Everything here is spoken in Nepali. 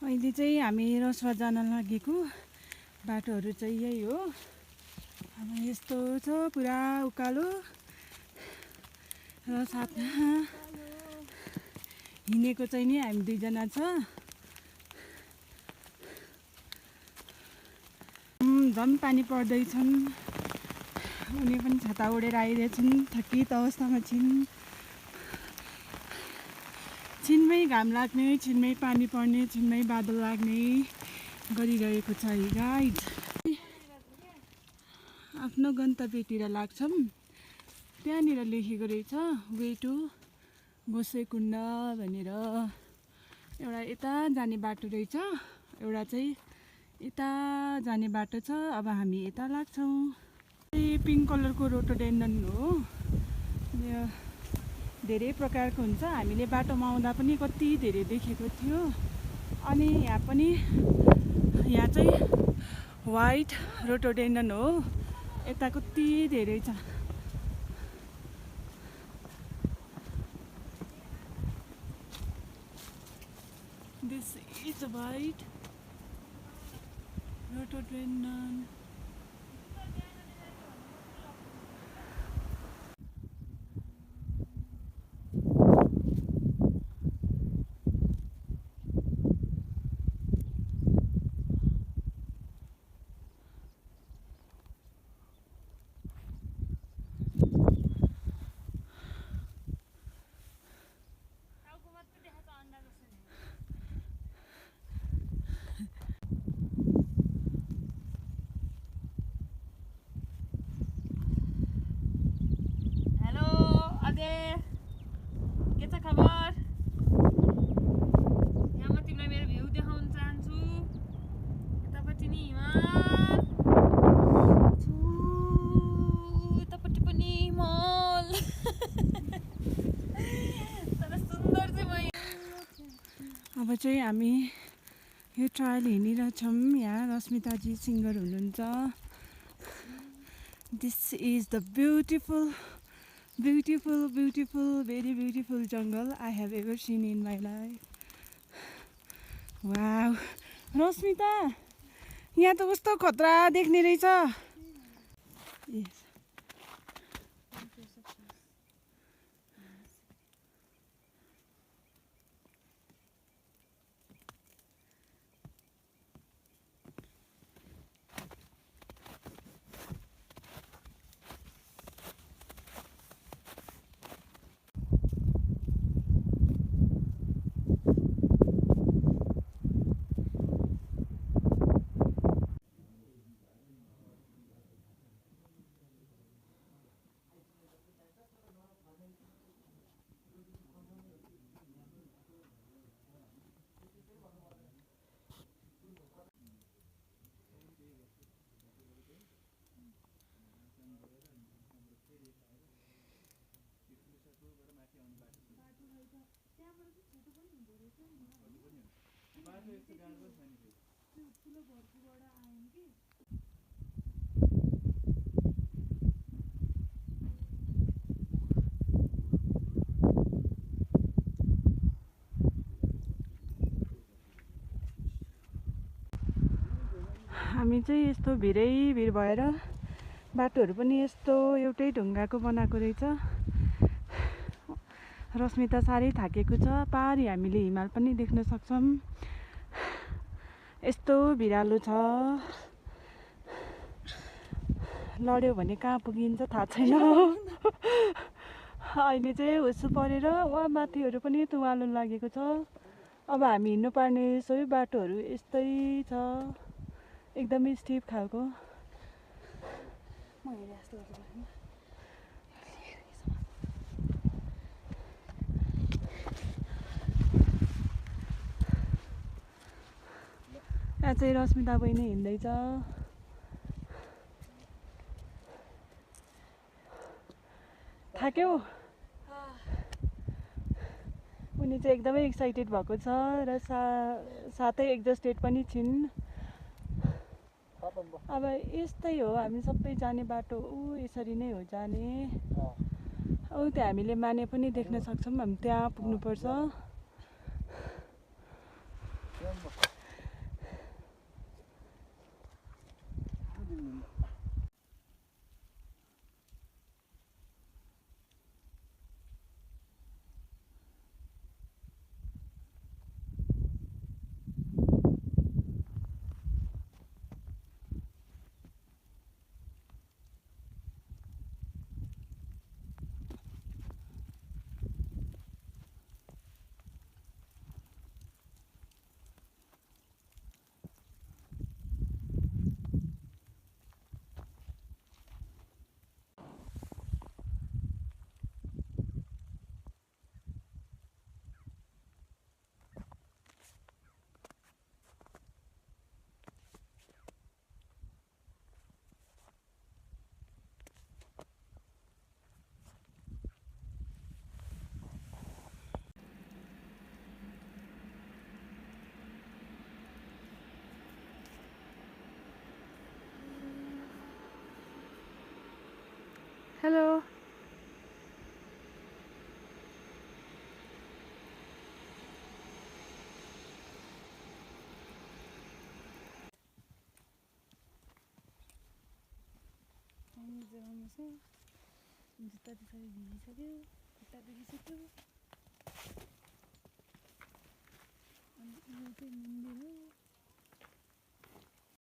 अहिले चाहिँ हामी रसुवा जान लागेको बाटोहरू चाहिँ यही हो। अब यस्तो छ पुरा उकालो र साथमा हिँडेको चाहिँ नि हामी दुईजना छ। झन् पानी पर्दैछन्, उनी पनि छाता ओढेर आइरहेछन्, थकित अवस्थामा छिन्। छिनमै घाम लाग्ने, छिनमै पानी पर्ने, छिनमै बादल लाग्ने गरिरहेको छ है गाइड। आफ्नो गन्तव्यतिर लाग्छौँ। त्यहाँनिर लेखेको रहेछ वे टु गोसेकुण्ड भनेर। एउटा यता जाने बाटो रहेछ, एउटा चाहिँ यता जाने बाटो छ। अब हामी यता लाग्छौँ। पिङ्क कलरको रोटोडेन्ड्रन हो। धेरै प्रकारको हुन्छ। हामीले बाटोमा आउँदा पनि कति धेरै देखेको थियो। अनि यहाँ चाहिँ व्हाइट रोटोडेन्ड्रन हो। यता कति धेरै छ। This is white rhododendron. के छ खबर? यहाँ म तिमीलाई मेरो भ्यू देखाउन चाहन्छु। यतापट्टि नि हिमाल, यतापट्टि पनि हिमाल। तर सुन्दर चाहिँ भयो। अब चाहिँ हामी यो ट्रायल हिँडिरहेछौँ। यहाँ रश्मिताजी सिङ्गर हुनुहुन्छ। This is the beautiful very beautiful jungle I have ever seen in my life. Wow, Rashmita यहाँ त कस्तो खतरा देख्ने रहेछ। Yes. हामी चाहिँ यस्तो भिड भएर बाटोहरू पनि यस्तो एउटै ढुङ्गाको बनाएको रहेछ। रश्मिता साह्रै थाकेको छ। पारि हामीले हिमाल पनि देख्न सक्छौँ। यस्तो भिरालो छ, लड्यो भने कहाँ पुगिन्छ थाहा छैन। अहिले चाहिँ हुस्सु परेर वहाँ माथिहरू पनि तुवालो लागेको छ। अब हामी हिँड्नु पर्ने सबै बाटोहरू यस्तै छ, एकदमै स्टिप खालको। यहाँ चाहिँ रश्मिता बहिनी हिँड्दैछ। थाक्यौ? उनी चाहिँ एकदमै एक्साइटेड भएको छ र साथै एक्जस्टेड पनि छिन्। अब यस्तै हो, हामी सबै जाने बाटो यसरी नै हो जाने। त्यहाँ हामीले माने पनि देख्न सक्छौँ। हामी त्यहाँ पुग्नुपर्छ। हेलो जुत्ता पछाडि भिजिसक्यो खुट्टा दुखिसक्यो अनि यो चाहिँ मन्दिर हो